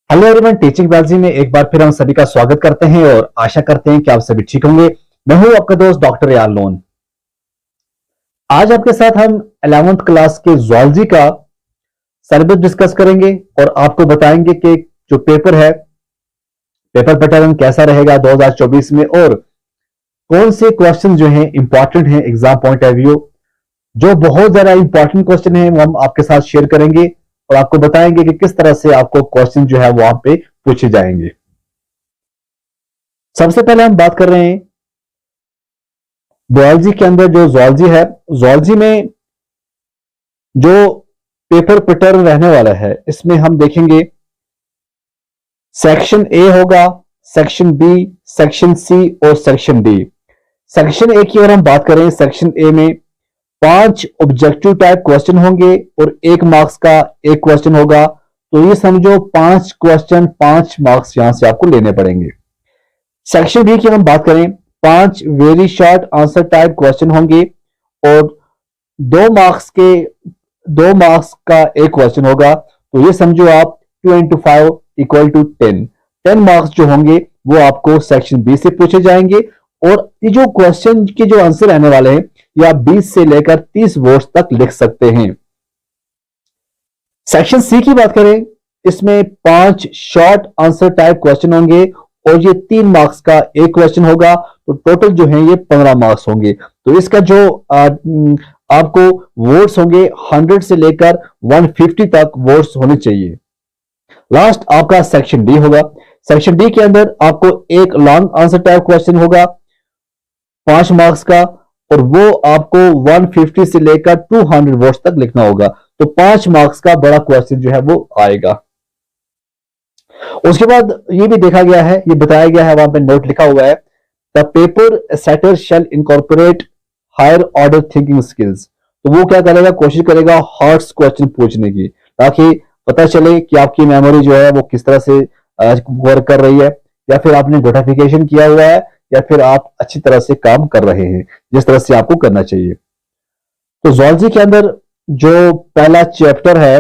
Hello everyone, teaching biology में एक बार फिर हम सभी का स्वागत करते हैं और आशा करते हैं कि आप सभी ठीक होंगे। मैं हूं आपका दोस्त डॉक्टर यार लोन। आज आपके साथ हम 11th क्लास के ज़ूलॉजी का सिलेबस डिस्कस करेंगे और आपको बताएंगे कि जो पेपर है, पेपर पैटर्न कैसा रहेगा 2024 में और कौन से क्वेश्चन जो हैं इंपॉर्टेंट हैं एग्जाम पॉइंट ऑफ व्यू। जो बहुत ज्यादा इंपॉर्टेंट क्वेश्चन है वो हम आपके साथ शेयर करेंगे और आपको बताएंगे कि किस तरह से आपको क्वेश्चन जो है वहां पे पूछे जाएंगे। सबसे पहले हम बात कर रहे हैं बायोलॉजी के अंदर जो ज़ूलॉजी है। ज़ूलॉजी में जो पेपर पैटर्न रहने वाला है इसमें हम देखेंगे सेक्शन ए होगा, सेक्शन बी, सेक्शन सी और सेक्शन डी। सेक्शन ए की अगर हम बात करें, सेक्शन ए में 5 ऑब्जेक्टिव टाइप क्वेश्चन होंगे और 1 मार्क्स का एक क्वेश्चन होगा। तो ये समझो 5 क्वेश्चन 5 मार्क्स यहां से आपको लेने पड़ेंगे। सेक्शन बी की हम बात करें, 5 very short answer type question होंगे और 2 मार्क्स का एक क्वेश्चन होगा। तो ये समझो आप 2 into 5 इक्वल टू 10। 10 मार्क्स जो होंगे वो आपको सेक्शन बी से पूछे जाएंगे और ये जो क्वेश्चन के जो आंसर रहने वाले हैं ये आप 20 से लेकर 30 वर्ड्स तक लिख सकते हैं। सेक्शन सी की बात करें, इसमें 5 शॉर्ट आंसर टाइप क्वेश्चन होंगे और ये 3 मार्क्स का एक क्वेश्चन होगा। तो टोटल जो है ये 15 मार्क्स होंगे। तो इसका जो आपको वर्ड्स होंगे 100 से लेकर 150 तक वर्ड्स होने चाहिए। लास्ट आपका सेक्शन डी होगा। सेक्शन डी के अंदर आपको एक लॉन्ग आंसर टाइप क्वेश्चन होगा 5 मार्क्स का और वो आपको 150 से लेकर 200 वर्ड्स तक लिखना होगा। तो 5 मार्क्स का बड़ा क्वेश्चन जो है वो आएगा। उसके बाद ये भी देखा गया है, ये बताया गया है, वहां पे नोट लिखा हुआ है, the paper setter shall incorporate higher order thinking skills. तो वो क्या करेगा, कोशिश करेगा हार्ड क्वेश्चन पूछने की, ताकि पता चले कि आपकी मेमोरी जो है वो किस तरह से वर्क कर रही है, या फिर आपने नोटिफिकेशन किया हुआ है, या फिर आप अच्छी तरह से काम कर रहे हैं जिस तरह से आपको करना चाहिए। तो ज़ूलॉजी के अंदर जो पहला चैप्टर है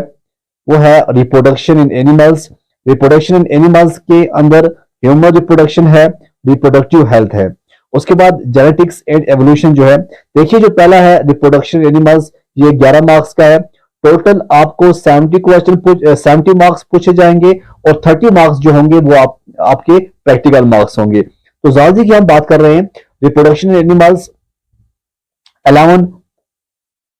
वो है reproduction in animals. Reproduction in animals के अंदर ह्यूमन रिप्रोडक्शन है, रिप्रोडक्टिव हेल्थ है। उसके बाद जेनेटिक्स एंड एवोल्यूशन जो है, देखिए जो पहला है रिप्रोडक्शन एनिमल्स, ये 11 मार्क्स का है। टोटल आपको 70 मार्क्स पूछे जाएंगे और 30 मार्क्स जो होंगे वो आपके प्रैक्टिकल मार्क्स होंगे। तो ज़ूलॉजी की हम बात कर रहे हैं, रिप्रोडक्शन एनिमल्स 11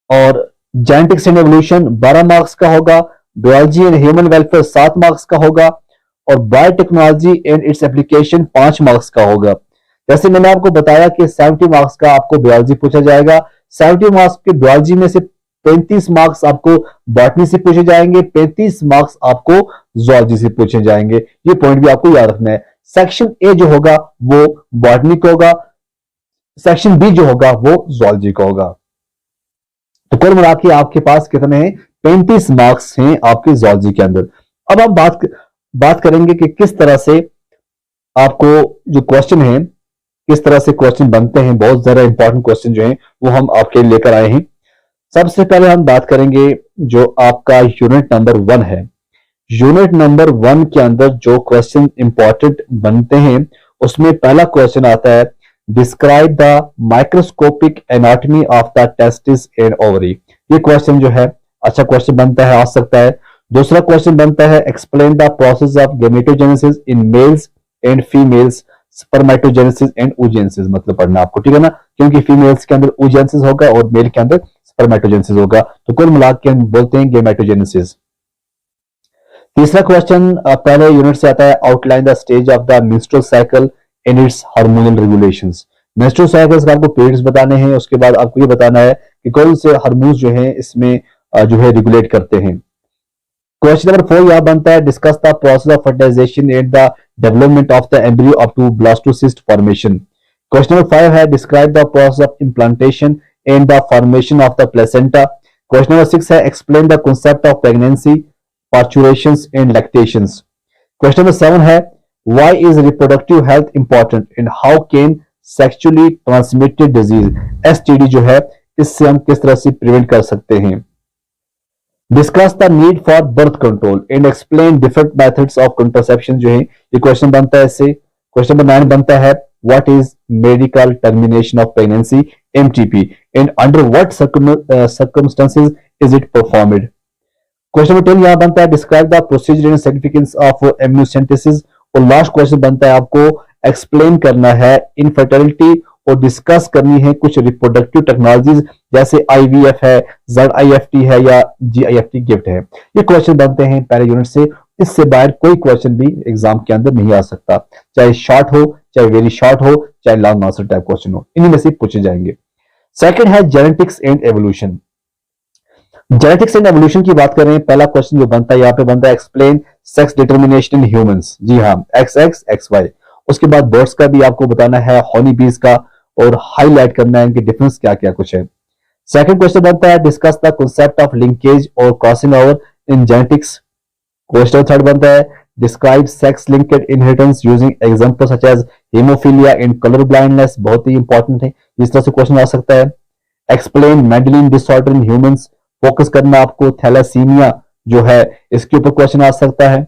और जेनेटिक्स एंड एवोल्यूशन 12 मार्क्स का होगा। Biology and human welfare 7 marks का होगा और biotechnology and its application 5 marks का होगा। जैसे मैंने आपको बताया कि 70 मार्क्स का आपको बायोलॉजी पूछा जाएगा। 70 मार्क्स के बायोलॉजी में से 35 मार्क्स आपको बॉटनी से पूछे जाएंगे, 35 मार्क्स आपको ज़ूलॉजी से पूछे जाएंगे। ये पॉइंट भी आपको याद रखना है। सेक्शन ए जो होगा वो बॉटनी का होगा, सेक्शन बी जो होगा वो ज़ूलॉजी का होगा। तो कुल मिला के आपके पास कितने हैं, 35 मार्क्स हैं आपके ज़ूलॉजी के अंदर। अब हम बात करेंगे कि किस तरह से आपको जो क्वेश्चन है, किस तरह से क्वेश्चन बनते हैं। बहुत ज्यादा इंपॉर्टेंट क्वेश्चन जो हैं वो हम आपके लिए लेकर आए हैं। सबसे पहले हम बात करेंगे जो आपका यूनिट नंबर 1 है। यूनिट नंबर 1 के अंदर जो क्वेश्चन इंपॉर्टेंट बनते हैं उसमें पहला क्वेश्चन आता है, describe the microscopic anatomy of the testis and ovary. ये क्वेश्चन जो है अच्छा क्वेश्चन बनता है, आ सकता है। दूसरा क्वेश्चन बनता है, explain the process of gametogenesis in males and females, spermatogenesis and oogenesis। मतलब पढ़ना आपको, ठीक है ना, क्योंकि फीमेल्स के अंदर oogenesis होगा और मेल के अंदर स्पर्मेटोजेनेसिस होगा। तो कुल मिला के हम बोलते हैं गेमेटोजेनेसिस। तीसरा क्वेश्चन पहले यूनिट से आता है, outline the stage of the menstrual cycle and it's hormonal regulations. Menstrual cycles का आपको पीरियड्स बताने हैं, उसके बाद आपको ये बताना है कि कौन से हार्मोन्स जो हैं इसमें जो है रेगुलेट करते हैं। क्वेश्चन नंबर 4 यहां बनता है, discuss the process of fertilisation and the development of the embryo up to blastocyst formation. Question number 5 है, describe the process of implantation and the formation of the placenta. Question number 6 है, explain the concept of pregnancy, parturitions and lactations. Question number 7 है, why is reproductive health important and how can sexually transmitted disease, STD जो है, इससे हम किस तरह से prevent कर सकते हैं। Discuss the need for birth control and explain different methods of contraception जो है ये क्वेश्चन बनता है इससे। क्वेश्चन नंबर 9 बनता है what is medical termination of pregnancy MTP and under what circumstances is it performed. Question number 10 यहां बनता है describe the procedure and significance of amniocentesis. और लास्ट क्वेश्चन बनता है आपको एक्सप्लेन करना है इनफर्टिलिटी और डिस्कस करनी है कुछ रिप्रोडक्टिव टेक्नोलॉजीज जैसे आईवीएफ है, ZIFT है या GIFT गिफ्ट है। ये क्वेश्चन बनते हैं पहले यूनिट से। इससे बाहर कोई क्वेश्चन भी एग्जाम के अंदर नहीं आ सकता, चाहे शॉर्ट हो, चाहे वेरी शॉर्ट हो, चाहे लॉन्ग आंसर टाइप क्वेश्चन हो, इन्हीं में से पूछे जाएंगे। सेकंड है genetics and evolution. Genetics and evolution की बात कर रहे हैं। पहला क्वेश्चन जो बनता है यहाँ पे बनता है explain sex determination in humans. जी हाँ, XX XY। उसके बाद बर्ड्स का भी आपको बताना है, हॉनी बीज का, और हाईलाइट करना है इनके डिफरेंस क्या क्या कुछ है। सेकंड क्वेश्चन बनता है discuss the concept of linkage और crossing over in genetics. Question third बनता है describe sex linked inheritance using example such as haemophilia and colour blindness. बहुत ही इंपॉर्टेंट है, इस तरह से क्वेश्चन आ सकता है। Explain Mendelian disorder in humans. Focus करना आपको थैलेसीमिया जो है इसके ऊपर क्वेश्चन आ सकता है।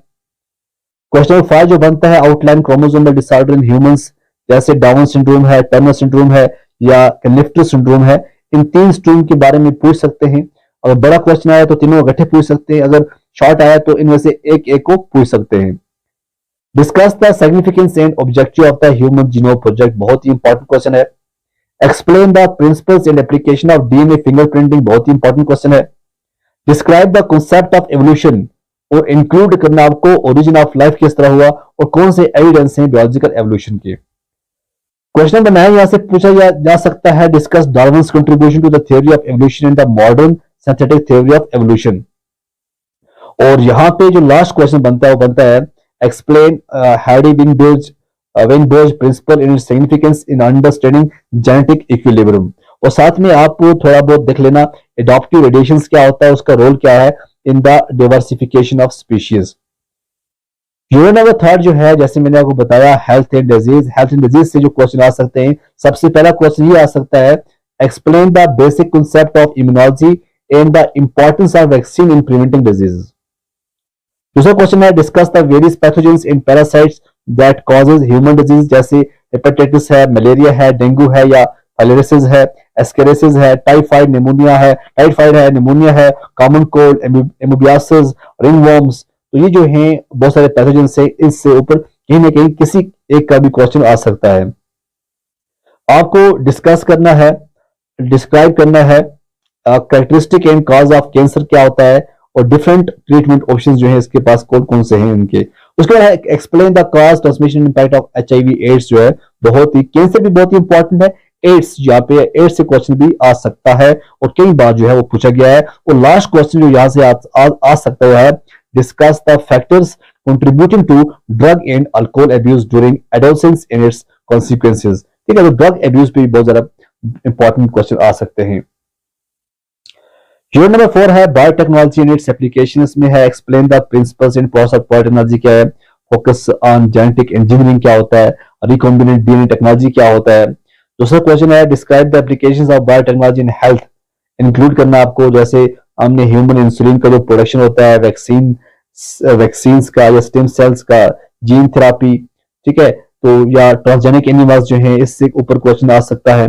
क्वेश्चन नंबर 5 जो बनता है outline chromosomal disorder in humans जैसे डाउन सिंड्रोम है, टर्नर सिंड्रोम है या लिफ्टर सिंड्रोम है। इन तीन सिंड्रोम के बारे में पूछ सकते हैं। अगर बड़ा क्वेश्चन आया तो तीनों इकट्ठे पूछ सकते हैं, अगर शॉर्ट आया तो इनमें से एक एक को पूछ सकते हैं। Discuss the significance and objective of the human genome project. बहुत ही इंपॉर्टेंट क्वेश्चन है। Explain the principles and application of DNA fingerprinting. बहुत ही इंपॉर्टेंट क्वेश्चन है। Describe the concept of evolution और इंक्लूड करना आपको ओरिजिन ऑफ लाइफ किस तरह हुआ और कौन से एविडेंस हैं बायोलॉजिकल एवोल्यूशन के। क्वेश्चन नंबर 9 यहां से पूछा जा सकता है discuss Darwin's contribution to the theory of evolution and the modern synthetic theory of evolution. और यहां पे जो लास्ट क्वेश्चन बनता है वो बनता है explain Hardy Weinberg principle in significance in understanding genetic equilibrium. और साथ में आप थोड़ा बहुत देख लेना एडॉप्टिव रेडिएशंस क्या होता है, उसका रोल क्या है in the diversification of species. Unit number 3 जो है जैसे मैंने आपको बताया health and disease. Health and disease से जो क्वेश्चन आ सकते हैं, सबसे पहला क्वेश्चन ये आ सकता है explain the basic concept of immunology and the importance of vaccine in preventing diseases. दूसरा क्वेश्चन है discuss the various pathogens and parasites that causes human disease जैसे हेपेटाइटिस है, मलेरिया है, डेंगू है या फाइलेरियासिस है, एस्केरियासिस है, टाइफाइड है, निमोनिया है, कॉमन कोल्ड, एमोबियासिस, रिंगवर्म्स। तो ये जो हैं बहुत सारे पैथोजेंस है, इससे ऊपर कहीं ना कहीं किसी एक का भी क्वेश्चन आ सकता है। आपको डिस्कस करना है, डिस्क्राइब करना है characteristic and cause of cancer क्या होता है और डिफरेंट ट्रीटमेंट ऑप्शन जो है इसके पास कौन कौन से हैं उनके। उसके बाद explain the cause transmission impact of HIV AIDS जो है बहुत ही, कैंसर भी बहुत ही इंपॉर्टेंट है, एड्स यहाँ पे एड्स से क्वेश्चन भी आ सकता है और कई बार जो है वो पूछा गया है। और लास्ट क्वेश्चन जो यहाँ से आ सकता है discuss the factors contributing to drug and alcohol abuse during adolescence and its consequences. ठीक है, तो ड्रग अब्यूज पे भी बहुत ज्यादा इंपॉर्टेंट क्वेश्चन आ सकते हैं। यूनिट नंबर 4 है बायोटेक्नोलॉजी एंड इट्स एप्लीकेशंस में है explain the principles and process of biotechnology क्या है, फोकस ऑन जेनेटिक इंजीनियरिंग क्या होता है, रिकॉम्बिनेंट डीएनए टेक्नोलॉजी क्या होता है। दूसरा क्वेश्चन है describe the applications of biotechnology in health. Include करना आपको जैसे हमने ह्यूमन इंसुलिन का जो प्रोडक्शन होता है, वैक्सीन्स का या स्टेम सेल्स का, जीन थेरापी, ठीक है, तो या ट्रांसजेनिक एनिमल्स जो है इससे ऊपर क्वेश्चन आ सकता है।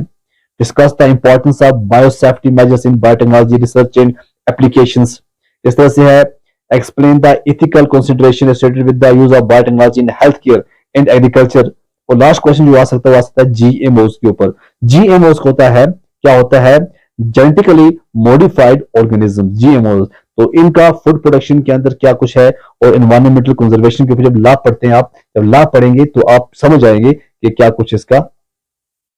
Discuss the importance of biosafety measures in biotechnology research and applications. इस तरह से है explain the ethical consideration associated with the use of biotechnology in health care and agriculture. और लास्ट क्वेश्चन जो आ सकता है GMOs के ऊपर। GMOs होता है क्या होता है, जेनेटिकली मॉडिफाइड ऑर्गेनिज्म, GMOs। तो इनका फूड प्रोडक्शन के अंदर क्या कुछ है और एनवायरमेंटल कंजर्वेशन के ऊपर जब लाभ पढ़ते हैं आप, जब लाभ पढ़ेंगे तो आप समझ आएंगे कि क्या कुछ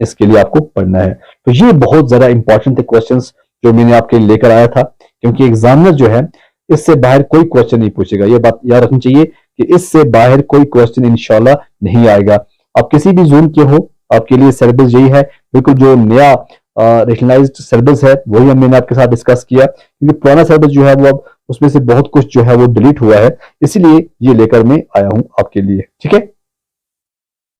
इसके लिए आपको पढ़ना है। तो ये बहुत ज्यादा इंपॉर्टेंट थे क्वेश्चंस जो मैंने आपके लिए लेकर आया था, क्योंकि एग्जामिनर जो है इससे बाहर कोई क्वेश्चन नहीं पूछेगा। ये बात याद रखनी चाहिए कि इससे बाहर कोई क्वेश्चन इंशाल्लाह नहीं आएगा। आप किसी भी जोन के हो, आपके लिए सिलेबस यही है, बिल्कुल जो नया रेशनलाइज्ड सिलेबस है वही मैंने आपके साथ डिस्कस किया, क्योंकि पुराना सिलेबस जो है वो अब उसमें से बहुत कुछ जो है वो डिलीट हुआ है, इसीलिए ये लेकर मैं आया हूं आपके लिए। ठीक है।